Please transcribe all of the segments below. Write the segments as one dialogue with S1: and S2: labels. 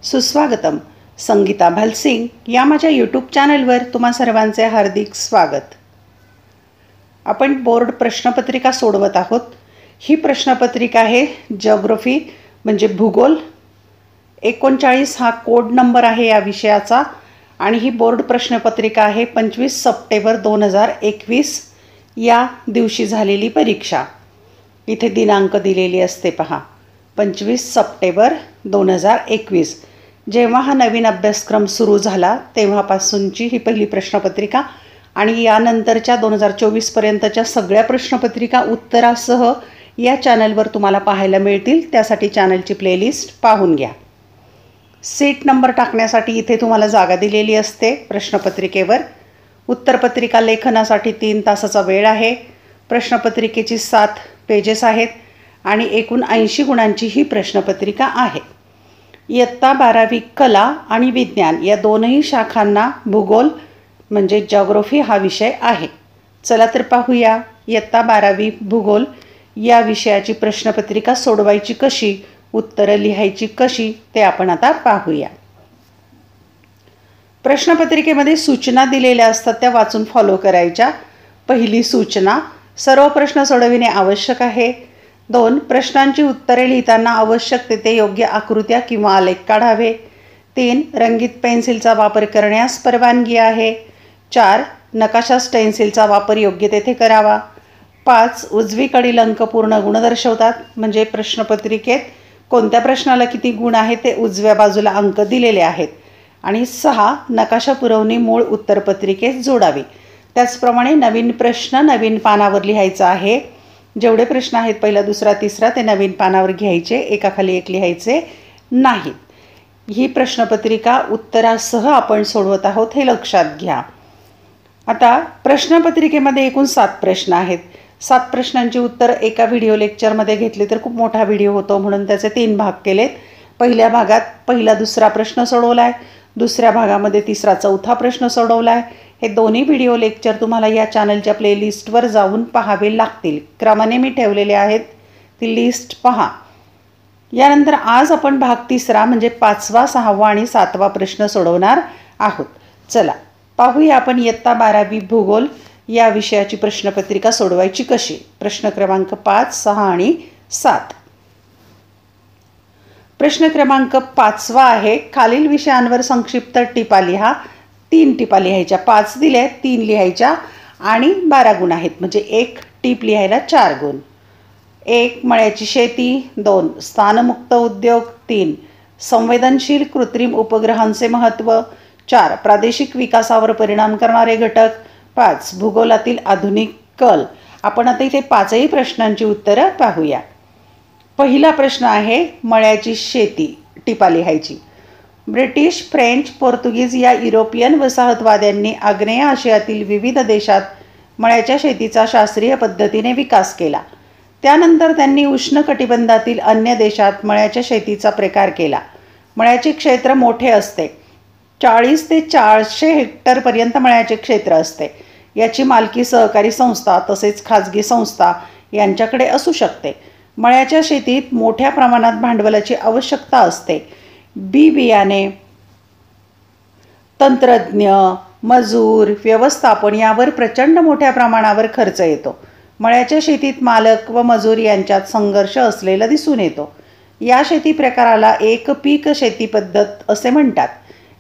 S1: सुस्वागतम. संगीता भालसिंग या माझ्या यूट्यूब चॅनलवर तुम्हा सर्वांचे हार्दिक स्वागत. आपण बोर्ड प्रश्नपत्रिका सोडवत आहोत. ही प्रश्नपत्रिका आहे जिओग्राफी म्हणजे भूगोल. 39 हा कोड नंबर आहे या विषयाचा आणि ही बोर्ड प्रश्नपत्रिका आहे 25 सप्टेंबर 2021 या दिवशी झालेली परीक्षा. इथे दिनांक दिलेली असते पहा, 25 सप्टेंबर 2021. जेव्हा हा नवीन अभ्यासक्रम सुरू झाला तेव्हापासूनची ही पहिली प्रश्नपत्रिका आणि यानंतरच्या 2024पर्यंतच्या सगळ्या प्रश्नपत्रिका उत्तरासह या चॅनलवर तुम्हाला पाहायला मिळतील. त्यासाठी चॅनलची प्लेलिस्ट पाहून घ्या. सीट नंबर टाकण्यासाठी इथे तुम्हाला जागा दिलेली असते प्रश्नपत्रिकेवर. उत्तरपत्रिका लेखनासाठी 3 तासाचा वेळ आहे. प्रश्नपत्रिकेची 7 पेजेस आहेत आणि एकूण 80 गुणांची ही प्रश्नपत्रिका आहे. इयत्ता 12वी कला आणि विज्ञान या दोनही शाखांना भूगोल म्हणजे जिओग्राफी हा विषय आहे. चला तर पाहूया इयत्ता 12वी भूगोल या विषयाची प्रश्नपत्रिका सोडवायची कशी, उत्तरं लिहायची कशी ते आपण आता पाहूया. प्रश्नपत्रिकेमध्ये सूचना दिलेल्या असतात, त्या वाचून फॉलो करायच्या. पहिली सूचना, सर्व प्रश्न सोडविणे आवश्यक आहे. 2 प्रश्नांची उत्तरे लिहिताना आवश्यक तेथे योग्य आकृत्या किंवा आलेख काढावे. 3 रंगीत पेन्सिलचा वापर करण्यास परवानगी आहे. 4 नकाशा स्टेन्सिलचा वापर योग्य तेथे करावा. 5 उजवीकडील अंक पूर्ण गुण दर्शवतात, म्हणजे प्रश्नपत्रिकेत कोणत्या प्रश्नाला किती गुण आहे ते उजव्या बाजूला अंक दिलेले आहेत. आणि 6 नकाशा पुरवणी मूळ उत्तरपत्रिकेत जोडावी. त्याचप्रमाणे नवीन प्रश्न नवीन पानावर लिहायचा आहे. जेवढे प्रश्न आहेत पहिला दुसरा तिसरा ते नवीन पानावर घ्यायचे, एकाखाली एक लिहायचे नाहीत. ही प्रश्नपत्रिका उत्तरासह आपण सोडवत आहोत हे लक्षात घ्या. आता प्रश्नपत्रिकेमध्ये एकूण 7 प्रश्न आहेत. 7 प्रश्नांची उत्तर एका व्हिडिओ लेक्चरमध्ये घेतली तर खूप मोठा व्हिडिओ होतो, म्हणून त्याचे 3 भाग केलेत. पहिल्या भागात पहिला दुसरा प्रश्न सोडवला आहे, दुसऱ्या भागामध्ये तिसरा चौथा प्रश्न सोडवला आहे. हे दोन्ही व्हिडिओ लेक्चर तुम्हाला या चॅनलच्या प्लेलिस्टवर जाऊन पाहावे लागतील. क्रमाने मी ठेवलेले आहेत, ती लिस्ट पहा. यानंतर आज आपण भाग तिसरा म्हणजे 5वा 6वा आणि 7वा प्रश्न सोडवणार आहोत. चला पाहूया आपण इयत्ता 12वी भूगोल या विषयाची प्रश्नपत्रिका सोडवायची कशी. प्रश्न क्रमांक 5, 6 आणि 7. प्रश्न क्रमांक 5वा आहे, खालील विषयांवर संक्षिप्त टिपा लिहा. 3 टिपा लिहायच्या. 5 दिल्या, 3 लिहायच्या आणि 12 गुण आहेत, म्हणजे 1 टीप लिहायला 4 गुण. 1 मळ्याची शेती. 2 स्थानमुक्त उद्योग. 3 संवेदनशील कृत्रिम उपग्रहांचे महत्त्व. 4 प्रादेशिक विकासावर परिणाम करणारे घटक. 5 भूगोलातील आधुनिक कल. आपण आता इथे 5ही प्रश्नांची उत्तरं पाहूया. पहिला प्रश्न आहे मळ्याची शेती. टिपा लिहायची. ब्रिटिश, फ्रेंच, पोर्तुगीज या युरोपियन वसाहतवाद्यांनी आग्नेय आशियातील विविध देशात मळ्याच्या शेतीचा शास्त्रीय पद्धतीने विकास केला. त्यानंतर त्यांनी उष्णकटिबंधातील अन्य देशात मळ्याच्या शेतीचा प्रकार केला. मळ्याचे क्षेत्र मोठे असते. 40 ते 400 हेक्टरपर्यंत मळ्याचे क्षेत्र असते. याची मालकी सहकारी संस्था तसेच खाजगी संस्था यांच्याकडे असू शकते. मळ्याच्या शेतीत मोठ्या प्रमाणात भांडवलाची आवश्यकता असते. बी बियाणे, तंत्रज्ञ, मजूर, व्यवस्थापन यावर प्रचंड मोठ्या प्रमाणावर खर्च येतो. मळ्याच्या शेतीत मालक व मजूर यांच्यात संघर्ष असलेला दिसून येतो. या शेती प्रकाराला एक पीक शेती पद्धत असे म्हणतात.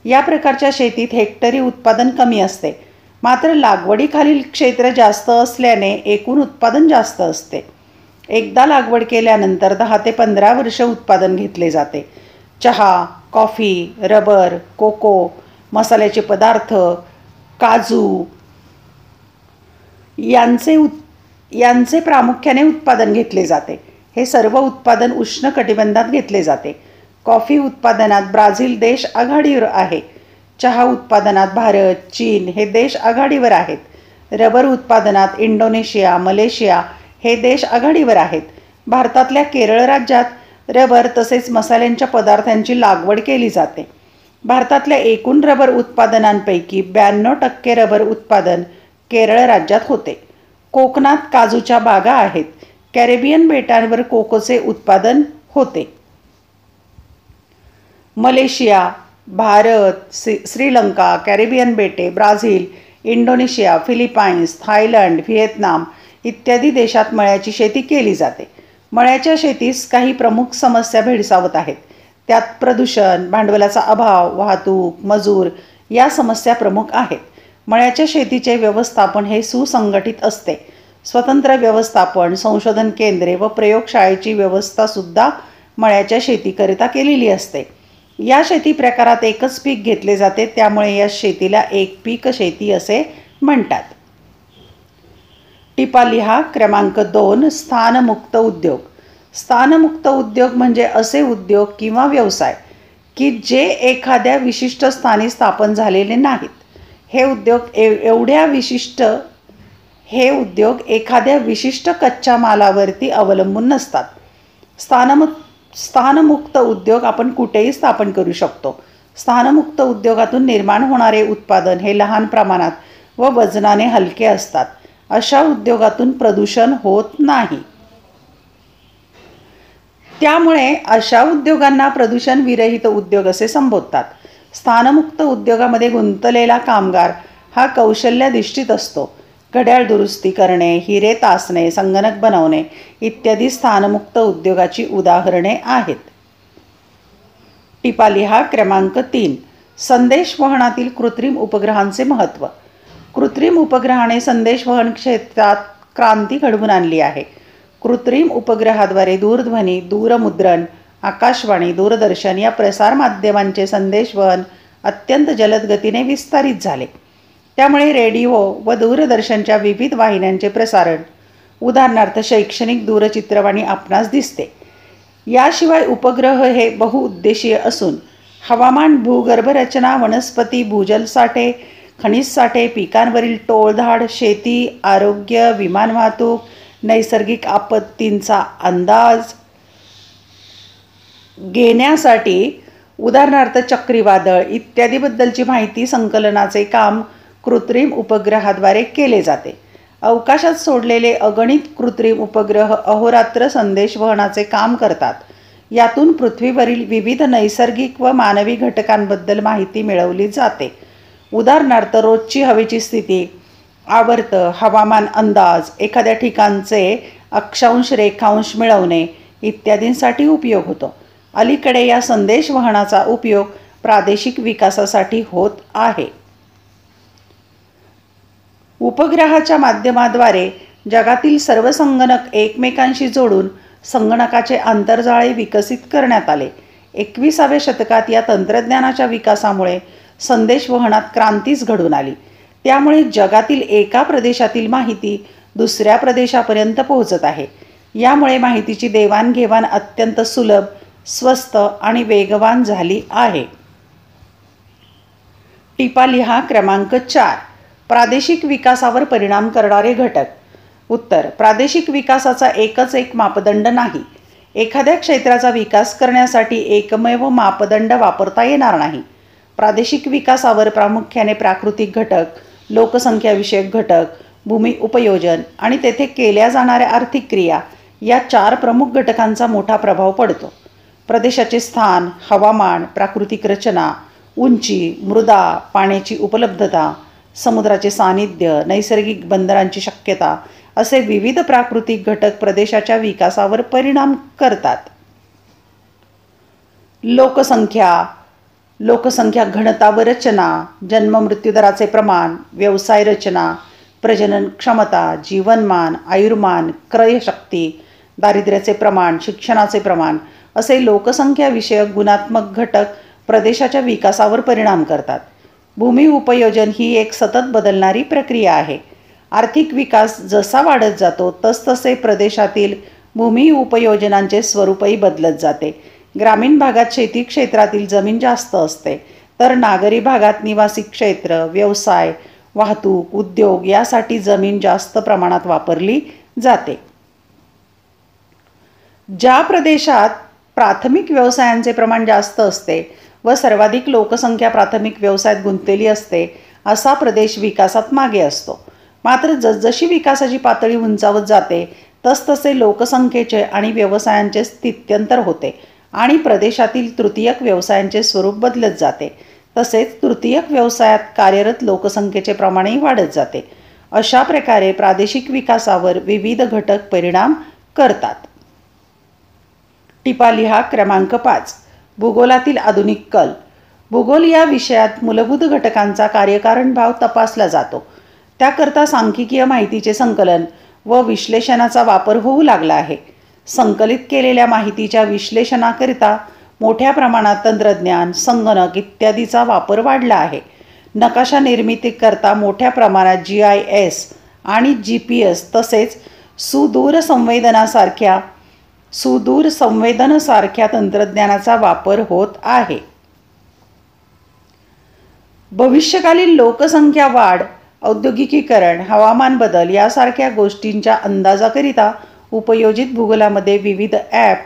S1: या प्रकारच्या शेतीत हेक्टरी उत्पादन कमी असते, मात्र लागवडीखालील क्षेत्र जास्त असल्याने एकूण उत्पादन जास्त असते. एकदा लागवड केल्यानंतर 10 ते 15 वर्ष उत्पादन घेतले जाते. चहा, कॉफी, रबर, कोको, मसाल्याचे पदार्थ, काजू यांचे प्रामुख्याने उत्पादन घेतले जाते. हे सर्व उत्पादन उष्णकटिबंधात घेतले जाते. कॉफी उत्पादनात ब्राझील देश आघाडीवर आहे. चहा उत्पादनात भारत, चीन हे देश आघाडीवर आहेत. रबर उत्पादनात इंडोनेशिया, मलेशिया हे देश आघाडीवर आहेत. भारतातल्या केरळ राज्यात रबर तसेच मसाल्यांच्या पदार्थांची लागवड केली जाते. भारतातल्या एकूण रबर उत्पादनांपैकी 92% रबर उत्पादन केरळ राज्यात होते. कोकणात काजूच्या बागा आहेत. कॅरेबियन बेटांवर कोकोचे उत्पादन होते. मलेशिया, भारत, श्रीलंका, कॅरिबियन बेटे, Brazil, Indonesia, Philippines, Thailand, Vietnam इत्यादी देशात मळ्याची शेती केली जाते. मळ्याच्या शेतीस काही प्रमुख समस्या भेडसावत आहेत. त्यात प्रदूषण, भांडवलाचा अभाव, वाहतूक, मजूर या समस्या प्रमुख आहेत. मळ्याच्या शेतीचे व्यवस्थापन हे सुसंघटित असते. स्वतंत्र व्यवस्थापन, संशोधन केंद्रे व प्रयोगशाळेची व्यवस्थासुद्धा मळ्याच्या शेतीकरिता केलेली असते. या शेती प्रकारात एकच पीक घेतले जाते, त्यामुळे या शेतीला एक पीक शेती असे म्हणतात. टिपा लिहा. क्रमांक 2, स्थानमुक्त उद्योग. स्थानमुक्त उद्योग म्हणजे असे उद्योग किंवा व्यवसाय की जे एखाद्या विशिष्ट स्थानी स्थापन झालेले नाहीत. हे उद्योग एखाद्या विशिष्ट कच्च्या मालावरती अवलंबून नसतात. स्थानमुक्त उद्योग आपण कुठेही स्थापन करू शकतो. स्थानमुक्त उद्योगातून निर्माण होणारे उत्पादन हे लहान प्रमाणात व वजनाने हलके असतात. अशा उद्योगातून प्रदूषण होत नाही. त्यामुळे अशा उद्योगांना प्रदूषण विरहित उद्योग असे संबोधतात. स्थानमुक्त उद्योगामध्ये गुंतलेला कामगार हा कौशल्याधिष्ठित असतो. घड्याळ दुरुस्ती करणे, हिरे तासणे, संगणक बनवणे इत्यादी स्थानमुक्त उद्योगाची उदाहरणे आहेत. टिपा लिहा. क्रमांक 3, संदेशवहनातील कृत्रिम उपग्रहांचे महत्त्व. कृत्रिम उपग्रहाने संदेशवहन क्षेत्रात क्रांती घडवून आणली आहे. कृत्रिम उपग्रहाद्वारे दूरध्वनी, दूरमुद्रण, आकाशवाणी, दूरदर्शन या प्रसारमाध्यमांचे संदेशवहन अत्यंत जलद गतीने विस्तारित झाले. त्यामुळे रेडिओ व दूरदर्शनच्या विविध वाहिन्यांचे प्रसारण, उदाहरणार्थ शैक्षणिक दूरचित्रवाणी आपणास दिसते. याशिवाय उपग्रह हे बहुउद्देशीय असून हवामान, भूगर्भ रचना, वनस्पती, भूजल साठे, खनिज साठे, पिकांवरील टोळधाड, शेती, आरोग्य, विमान वाहतूक, नैसर्गिक आपत्तींचा अंदाज घेण्यासाठी, उदाहरणार्थ चक्रीवादळ इत्यादीबद्दलची माहिती संकलनाचे काम कृत्रिम उपग्रहाद्वारे केले जाते. अवकाशात सोडलेले अगणित कृत्रिम उपग्रह अहोरात्र संदेशवहनाचे काम करतात. यातून पृथ्वीवरील विविध नैसर्गिक व मानवी घटकांबद्दल माहिती मिळवली जाते. उदाहरणार्थ रोजची हवेची स्थिती, आवर्त, हवामान अंदाज, एखाद्या ठिकाणचे अक्षांश रेखांश मिळवणे इत्यादींसाठी उपयोग होतो. अलीकडे या संदेशवहनाचा उपयोग प्रादेशिक विकासासाठी होत आहे. उपग्रहाच्या माध्यमाद्वारे जगातील सर्व संगणक एकमेकांशी जोडून संगणकाचे आंतरजाळे विकसित करण्यात आले. 21व्या शतकात या तंत्रज्ञानाच्या विकासामुळे संदेशवहनात क्रांतीच घडून आली. त्यामुळे जगातील एका प्रदेशातील माहिती दुसऱ्या प्रदेशापर्यंत पोहोचत आहे. यामुळे माहितीची देवाणघेवाण अत्यंत सुलभ, स्वस्त आणि वेगवान झाली आहे. टिपा लिहा. क्रमांक 4, प्रादेशिक विकासावर परिणाम करणारे घटक. उत्तर: प्रादेशिक विकासाचा एकच एक मापदंड नाही. एखाद्या क्षेत्राचा विकास करण्यासाठी एकमेव मापदंड वापरता येणार नाही. प्रादेशिक विकासावर प्रामुख्याने प्राकृतिक घटक, लोकसंख्याविषयक घटक, भूमी उपयोजन आणि तेथे केल्या जाणाऱ्या आर्थिक क्रिया या 4 प्रमुख घटकांचा मोठा प्रभाव पडतो. प्रदेशाचे स्थान, हवामान, प्राकृतिक रचना, उंची, मृदा, पाण्याची उपलब्धता, समुद्राचे सानिध्य, नैसर्गिक बंदरांची शक्यता असे विविध प्राकृतिक घटक प्रदेशाच्या विकासावर परिणाम करतात. लोकसंख्या घनता व रचना, जन्म-मृत्यूदराचे प्रमाण, व्यवसाय रचना, प्रजनन क्षमता, जीवनमान, आयुर्मान, क्रयशक्ती, दारिद्र्याचे प्रमाण, शिक्षणाचे प्रमाण असे लोकसंख्याविषयक गुणात्मक घटक प्रदेशाच्या विकासावर परिणाम करतात. भूमी उपयोजन ही एक सतत बदलणारी प्रक्रिया आहे. आर्थिक विकास जसा वाढत जातो तसतसे प्रदेशातील भूमी उपयोजनांचे स्वरूपही बदलत जाते. ग्रामीण भागात शेती क्षेत्रातील जमीन जास्त असते, तर नागरी भागात निवासी क्षेत्र, व्यवसाय, वाहतूक, उद्योग यासाठी जमीन जास्त प्रमाणात वापरली जाते. ज्या प्रदेशात प्राथमिक व्यवसायांचे प्रमाण जास्त असते व सर्वाधिक लोकसंख्या प्राथमिक व्यवसायात गुंतलेली असते, असा प्रदेश विकासात मागे असतो. मात्र जसजशी विकासाची पातळी उंचावत जाते तसतसे लोकसंख्येचे आणि व्यवसायांचे स्थित्यंतर होते आणि प्रदेशातील तृतीयक व्यवसायांचे स्वरूप बदलत जाते. तसेच तृतीयक व्यवसायात कार्यरत लोकसंख्येचे प्रमाणही वाढत जाते. अशा प्रकारे प्रादेशिक विकासावर विविध घटक परिणाम करतात. टिपा लिहा. क्रमांक 5. भूगोलातील आधुनिक कल. भूगोल या विषयात मूलभूत घटकांचा कार्यकारण भाव तपासला जातो. त्याकरता सांख्यिकीय माहितीचे संकलन व विश्लेषणाचा वापर होऊ लागला आहे. संकलित केलेल्या माहितीच्या विश्लेषणाकरिता मोठ्या प्रमाणात तंत्रज्ञान, संगणक इत्यादीचा वापर वाढला आहे. नकाशा निर्मितीकरता मोठ्या प्रमाणात GIS आणि GPS तसेच सुदूर संवेदनासारख्या तंत्रज्ञानाचा वापर होत आहे. भविष्यकालीन लोकसंख्या वाढ, औद्योगिकीकरण, हवामान बदल यासारख्या गोष्टींच्या अंदाजाकरिता उपयोजित भूगोलामध्ये विविध ॲप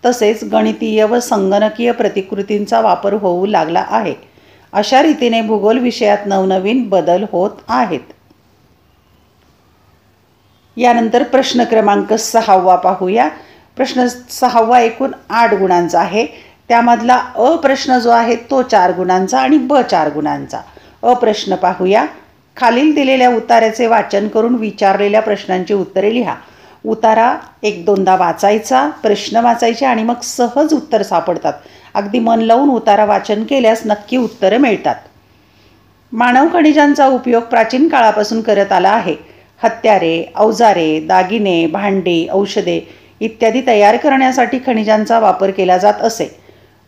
S1: तसेच गणितीय व संगणकीय प्रतिकृतींचा वापर होऊ लागला आहे. अशा रीतीने भूगोल विषयात नवनवीन बदल होत आहेत. यानंतर प्रश्न क्रमांक 6 पाहूया. प्रश्न 6 एकूण 8 गुणांचा आहे. त्यामधला अ प्रश्न जो आहे तो 4 गुणांचा आणि ब 4 गुणांचा. अ प्रश्न पाहूया. खालील दिलेल्या उतार्याचे वाचन करून विचारलेल्या प्रश्नांची उत्तरे लिहा. उतारा 1-2दा वाचायचा, प्रश्न वाचायचे आणि मग सहज उत्तर सापडतात. अगदी मन लावून उतारा वाचन केल्यास नक्की उत्तरं मिळतात. मानव खनिजांचा उपयोग प्राचीन काळापासून करत आला आहे. हत्यारे, अवजारे, दागिने, भांडी, औषधे इत्यादी तयार करण्यासाठी खनिजांचा वापर केला जात असे.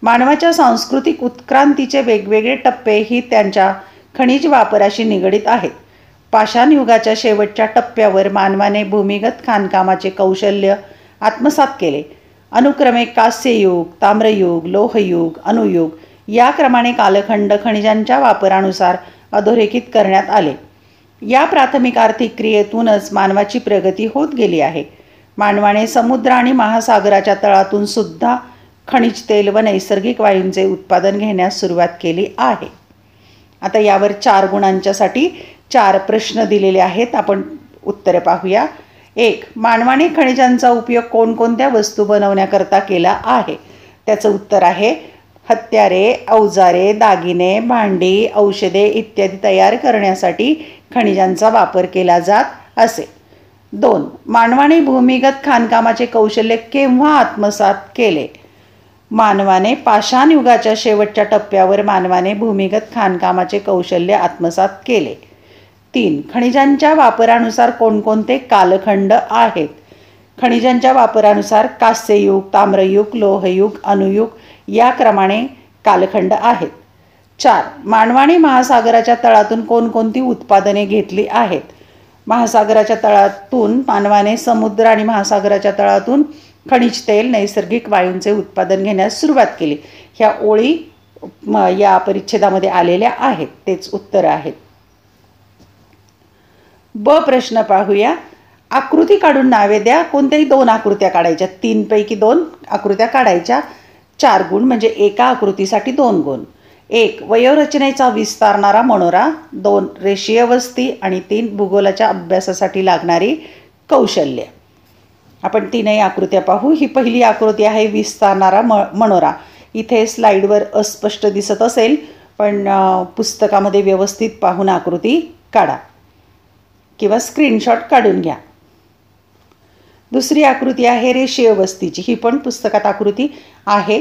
S1: मानवाच्या सांस्कृतिक उत्क्रांतीचे वेगवेगळे टप्पे ही त्यांच्या खनिज वापराशी निगडीत आहेत. पाषाण युगाच्या शेवटच्या टप्प्यावर मानवाने भूमिगत खाणकामाचे कौशल्य आत्मसात केले. अनुक्रमे कांस्ययुग, ताम्रयुग, लोहयुग, अणुयुग या क्रमाने कालखंड खनिजांच्या वापरानुसार अधोरेखित करण्यात आले. या प्राथमिक आर्थिक क्रियेतूनच मानवाची प्रगती होत गेली आहे. मानवाने समुद्र आणि महासागराच्या तळातून सुद्धा खनिज तेल व नैसर्गिक वायूंचे उत्पादन घेण्यास सुरुवात केली आहे. आता यावर 4 गुणांच्यासाठी 4 प्रश्न दिलेले आहेत. आपण उत्तरे पाहूया. 1. मानवाने खनिजांचा उपयोग कोणकोणत्या वस्तू बनवण्याकरता केला आहे? त्याचं उत्तर आहे हत्यारे, अवजारे, दागिने, भांडी, औषधे इत्यादी तयार करण्यासाठी खनिजांचा वापर केला जात असे. 2. मानवाने भूमिगत खाणकामाचे कौशल्य केव्हा आत्मसात केले? मानवाने पाषाण युगाच्या शेवटच्या टप्प्यावर मानवाने भूमिगत खाणकामाचे कौशल्य आत्मसात केले. 3. खनिजांच्या वापरानुसार कोणकोणते कालखंड आहेत? खनिजांच्या वापरानुसार कांस्ययुग, ताम्रयुग, लोहयुग, अणुयुग या क्रमाने कालखंड आहेत. 4. मानवाने महासागराच्या तळातून कोणकोणती उत्पादने घेतली आहेत? महासागराच्या तळातून मानवाने समुद्र आणि महासागराच्या तळातून खनिज तेल, नैसर्गिक वायूंचे उत्पादन घेण्यास सुरुवात केली. ह्या ओळी या परिच्छेदामध्ये आलेल्या आहेत. तेच उत्तर आहेत. ब प्रश्न पाहूया. आकृती काढून नावे द्या. कोणत्याही 2 आकृत्या काढायच्या. 3 पैकी 2 आकृत्या काढायच्या. 4 गुण म्हणजे एका आकृतीसाठी 2 गुण. 1. वयोरचनेचा विस्तारणारा मनोरा. 2. रेषीय वस्ती आणि 3. भूगोलाच्या अभ्यासासाठी लागणारी कौशल्य. आपण 3ही आकृत्या पाहू. ही पहिली आकृती आहे विस्तारणारा मनोरा. इथे स्लाईडवर अस्पष्ट दिसत असेल पण पुस्तकामध्ये व्यवस्थित पाहून आकृती काढा किंवा स्क्रीनशॉट काढून घ्या. दुसरी आकृती आहे रेषीय वस्तीची. ही पण पुस्तकात आकृती आहे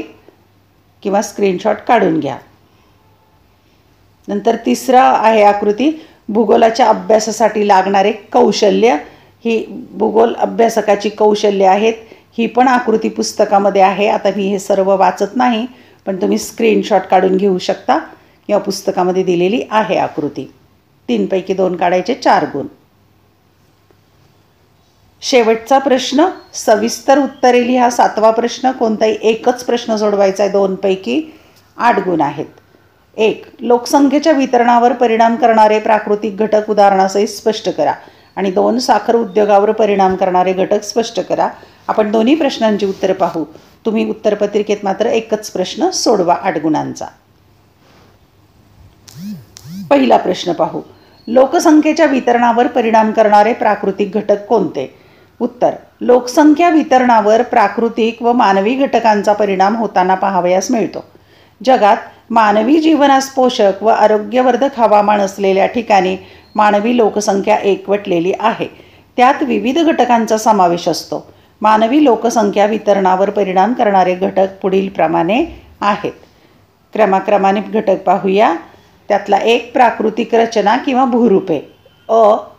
S1: किंवा स्क्रीनशॉट काढून घ्या. नंतर तिसरा आहे आकृती भूगोलाच्या अभ्यासासाठी लागणारे कौशल्य. ही भूगोल अभ्यासकाची कौशल्य आहेत. ही पण आकृती पुस्तकामध्ये आहे. आता मी हे सर्व वाचत नाही पण तुम्ही स्क्रीनशॉट काढून घेऊ शकता किंवा पुस्तकामध्ये दिलेली आहे आकृती. 3 पैकी 2 काढायचे. 4 गुण. शेवटचा प्रश्न सविस्तर उत्तरे लिहा. 7वा प्रश्न कोणताही एकच प्रश्न सोडवायचा आहे. 2 पैकी 8 गुण आहेत. 1. लोकसंख्येच्या वितरणावर परिणाम करणारे प्राकृतिक घटक उदाहरणासहित स्पष्ट करा. आणि 2. साखर उद्योगावर परिणाम करणारे घटक स्पष्ट करा. आपण दोन्ही प्रश्नांची उत्तरे पाहू. तुम्ही उत्तरपत्रिकेत मात्र एकच प्रश्न सोडवा 8 गुणांचा. पहिला प्रश्न पाहू. लोकसंख्येच्या वितरणावर परिणाम करणारे प्राकृतिक घटक कोणते? उत्तर: लोकसंख्या वितरणावर प्राकृतिक व मानवी घटकांचा परिणाम होताना पाहावयास मिळतो. जगात मानवी जीवनास पोषक व आरोग्यवर्धक हवामान असलेल्या ठिकाणी मानवी लोकसंख्या एकवटलेली आहे. त्यात विविध घटकांचा समावेश असतो. मानवी लोकसंख्या वितरणावर परिणाम करणारे घटक पुढीलप्रमाणे आहेत. क्रमाक्रमाने घटक पाहूया. त्यातला एक, प्राकृतिक रचना किंवा भूरूपे.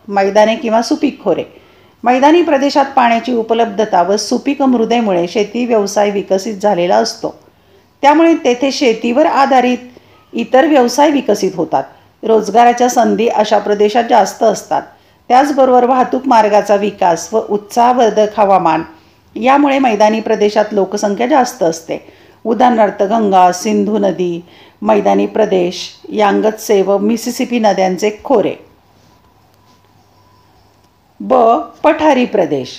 S1: मैदाने किंवा सुपीक खोरे. मैदानी प्रदेशात पाण्याची उपलब्धता व सुपीक मृदेमुळे शेती व्यवसाय विकसित झालेला असतो. त्यामुळे तेथे शेतीवर आधारित इतर व्यवसाय विकसित होतात. रोजगाराच्या संधी अशा प्रदेशात जास्त असतात. त्याचबरोबर वाहतूक मार्गाचा विकास व उत्साहवर्धक हवामान यामुळे मैदानी प्रदेशात लोकसंख्या जास्त असते. उदाहरणार्थ गंगा, सिंधू नदी, मैदानी प्रदेश, यांगत्से व मिसिसिपी नद्यांचे खोरे. पठारी प्रदेश.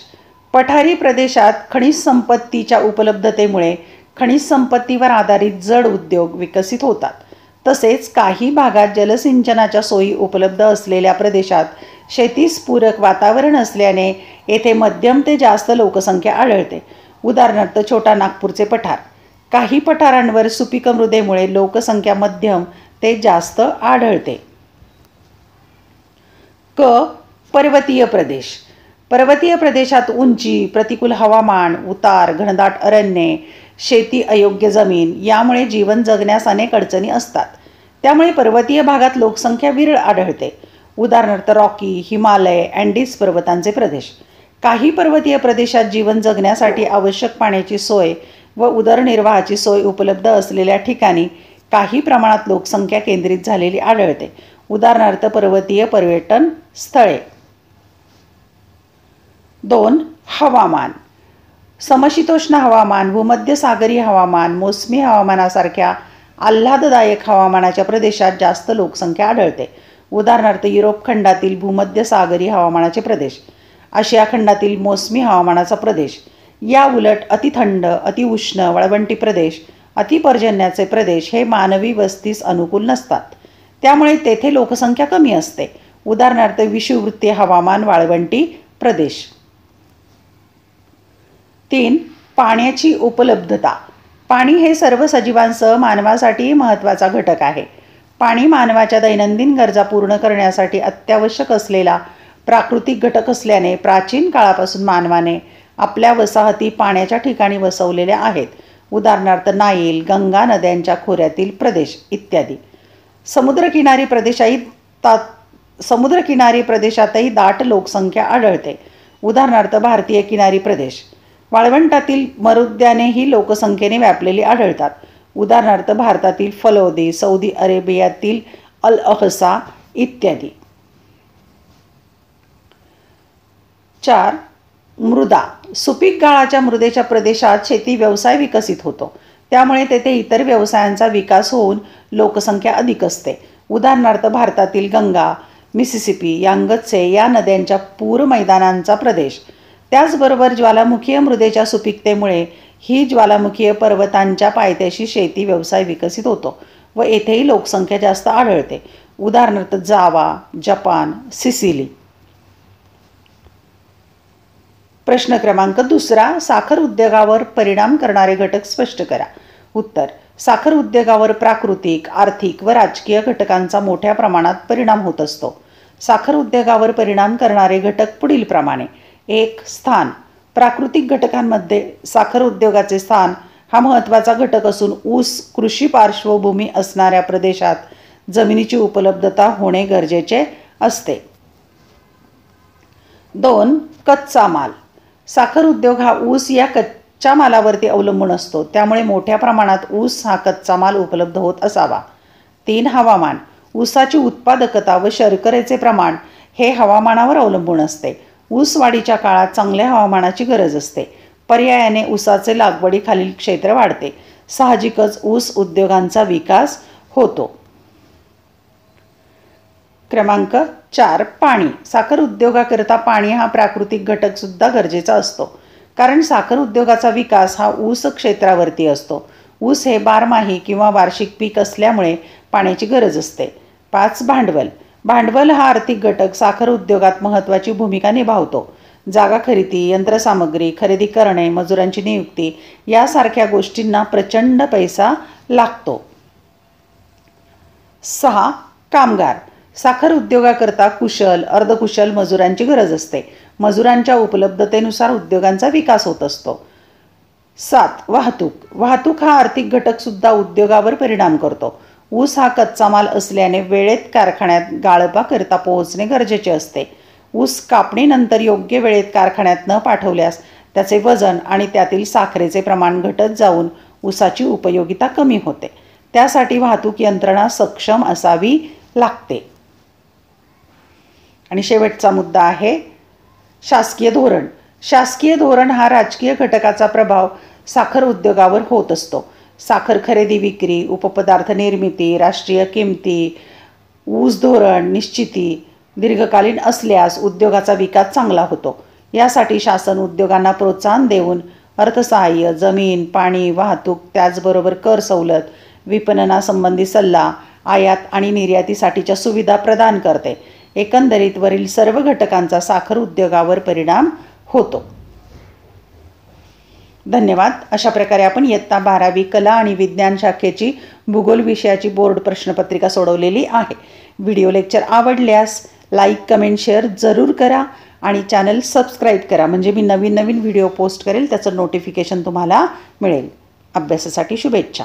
S1: पठारी प्रदेशात खनिज संपत्तीच्या उपलब्धतेमुळे खनिज संपत्तीवर आधारित जड उद्योग विकसित होतात. तसेच काही भागात जलसिंचनाच्या सोयी उपलब्ध असलेल्या प्रदेशात शेतीस पूरक वातावरण असल्याने येथे मध्यम ते जास्त लोकसंख्या आढळते. उदाहरणार्थ छोटा नागपूरचे पठार. काही पठारांवर सुपीक मृदेमुळे लोकसंख्या मध्यम ते जास्त आढळते. पर्वतीय प्रदेश. पर्वतीय प्रदेशात उंची, प्रतिकूल हवामान, उतार, घनदाट अरण्ये, शेती अयोग्य जमीन यामुळे जीवन जगण्यास अनेक अडचणी असतात. त्यामुळे पर्वतीय भागात लोकसंख्या विरळ आढळते. उदाहरणार्थ रॉकी, हिमालय, अँडीज पर्वतांचे प्रदेश. काही पर्वतीय प्रदेशात जीवन जगण्यासाठी आवश्यक पाण्याची सोय व उदरनिर्वाहाची सोय उपलब्ध असलेल्या ठिकाणी काही प्रमाणात लोकसंख्या केंद्रित झालेली आढळते. उदाहरणार्थ पर्वतीय पर्यटन स्थळे. 2. हवामान. समशीतोष्ण हवामान, भूमध्यसागरीय हवामान, मोसमी हवामानासारख्या आल्हाददायक हवामानाच्या प्रदेशात जास्त लोकसंख्या आढळते. उदाहरणार्थ युरोप खंडातील भूमध्यसागरीय हवामानाचे प्रदेश, आशिया खंडातील मोसमी हवामानाचा प्रदेश. या उलट अतिथंड, अतिउष्ण, वाळवंटी प्रदेश, अतिपर्जन्याचे प्रदेश हे मानवी वस्तीस अनुकूल नसतात. त्यामुळे तेथे लोकसंख्या कमी असते. उदाहरणार्थ विषुववृत्तीय हवामान, वाळवंटी प्रदेश. 3. पाण्याची उपलब्धता. पाणी हे सर्व सजीवांसह मानवासाठी महत्त्वाचा घटक आहे. पाणी मानवाच्या दैनंदिन गरजा पूर्ण करण्यासाठी अत्यावश्यक असलेला प्राकृतिक घटक असल्याने प्राचीन काळापासून मानवाने आपल्या वसाहती पाण्याच्या ठिकाणी वसवलेल्या आहेत. उदाहरणार्थ नाईल, गंगा नद्यांच्या खोऱ्यातील प्रदेश इत्यादी. समुद्रकिनारी प्रदेशातही दाट लोकसंख्या आढळते. उदाहरणार्थ भारतीय किनारी प्रदेश. वाळवंटातील मरुद्यानेही लोकसंख्येने व्यापलेली आढळतात. उदाहरणार्थ भारतातील फलौदी, सौदी अरेबियातील अल अहसा इत्यादी. 4. मृदा. सुपीक गाळाच्या मृदेच्या प्रदेशात शेती व्यवसाय विकसित होतो. त्यामुळे तेथे इतर व्यवसायांचा विकास होऊन लोकसंख्या अधिक असते. उदाहरणार्थ भारतातील गंगा, मिसिसिपी, यांगत्से या नद्यांच्या पूर मैदानांचा प्रदेश. त्याचबरोबर ज्वालामुखीय मृदेच्या सुपीकतेमुळे ही ज्वालामुखीय पर्वतांच्या पायथ्याशी शेती व्यवसाय विकसित होतो व येथेही लोकसंख्या जास्त आढळते. उदाहरणार्थ जावा, जपान, सिसिली. प्रश्न क्रमांक 2. साखर उद्योगावर परिणाम करणारे घटक स्पष्ट करा. उत्तर: साखर उद्योगावर प्राकृतिक, आर्थिक व राजकीय घटकांचा मोठ्या प्रमाणात परिणाम होत असतो. साखर उद्योगावर परिणाम करणारे घटक पुढीलप्रमाणे. 1. स्थान. प्राकृतिक घटकांमध्ये साखर उद्योगाचे स्थान हा महत्त्वाचा घटक असून ऊस कृषी पार्श्वभूमी असणाऱ्या प्रदेशात जमिनीची उपलब्धता होणे गरजेचे असते. 2. कच्चा माल. साखर उद्योग हा ऊस या कच्च्या मालावरती अवलंबून असतो. त्यामुळे मोठ्या प्रमाणात ऊस हा कच्चा माल उपलब्ध होत असावा. 3. हवामान. ऊसाची उत्पादकता व शर्करेचे प्रमाण हे हवामानावर अवलंबून असते. ऊस वाढीच्या काळात चांगल्या हवामानाची गरज असते. पर्यायाने ऊसाचे लागवडीखालील क्षेत्र वाढते. साहजिकच ऊस उद्योगांचा विकास होतो. क्रमांक 4. पाणी. साखर उद्योगाकरिता पाणी हा प्राकृतिक घटक सुद्धा गरजेचा असतो. कारण साखर उद्योगाचा विकास हा ऊस क्षेत्रावरती असतो. ऊस हे बारमाही किंवा वार्षिक पीक असल्यामुळे पाण्याची गरज असते. 5. भांडवल. भांडवल हा आर्थिक घटक साखर उद्योगात महत्त्वाची भूमिका निभावतो. जागा खरेदी, यंत्रसामग्री खरेदी करणे, मजुरांची नियुक्ती यासारख्या गोष्टींना प्रचंड पैसा लागतो. 6. कामगार. साखर उद्योगाकरता कुशल, अर्धकुशल मजुरांची गरज असते. मजुरांच्या उपलब्धतेनुसार उद्योगांचा विकास होत असतो. 7. वाहतूक. वाहतूक हा आर्थिक घटकसुद्धा उद्योगावर परिणाम करतो. ऊस हा कच्चा माल असल्याने वेळेत कारखान्यात गाळपाकरिता पोहोचणे गरजेचे असते. ऊस कापणीनंतर योग्य वेळेत कारखान्यात न पाठवल्यास त्याचे वजन आणि त्यातील साखरेचे प्रमाण घटत जाऊन ऊसाची उपयोगिता कमी होते. त्यासाठी वाहतूक यंत्रणा सक्षम असावी लागते. आणि शेवटचा मुद्दा आहे शासकीय धोरण. शासकीय धोरण हा राजकीय घटकाचा प्रभाव साखर उद्योगावर होत असतो. साखर खरेदी विक्री, उपपदार्थ निर्मिती, राष्ट्रीय किमती, ऊस धोरण निश्चिती दीर्घकालीन असल्यास उद्योगाचा विकास चांगला होतो. यासाठी शासन उद्योगांना प्रोत्साहन देऊन अर्थसहाय्य, जमीन, पाणी, वाहतूक, त्याचबरोबर कर सवलत, विपणनासंबंधी सल्ला, आयात आणि निर्यातीसाठीच्या सुविधा प्रदान करते. एकंदरीत वरील सर्व घटकांचा साखर उद्योगावर परिणाम होतो. धन्यवाद. अशा प्रकारे आपण इयत्ता 12वी कला आणि विज्ञान शाखेची भूगोल विषयाची बोर्ड प्रश्नपत्रिका सोडवलेली आहे. व्हिडिओ लेक्चर आवडल्यास लाईक, कमेंट, शेअर जरूर करा आणि चॅनल सबस्क्राईब करा, म्हणजे मी नवीन व्हिडिओ पोस्ट करेल त्याचं नोटिफिकेशन तुम्हाला मिळेल. अभ्यासासाठी शुभेच्छा.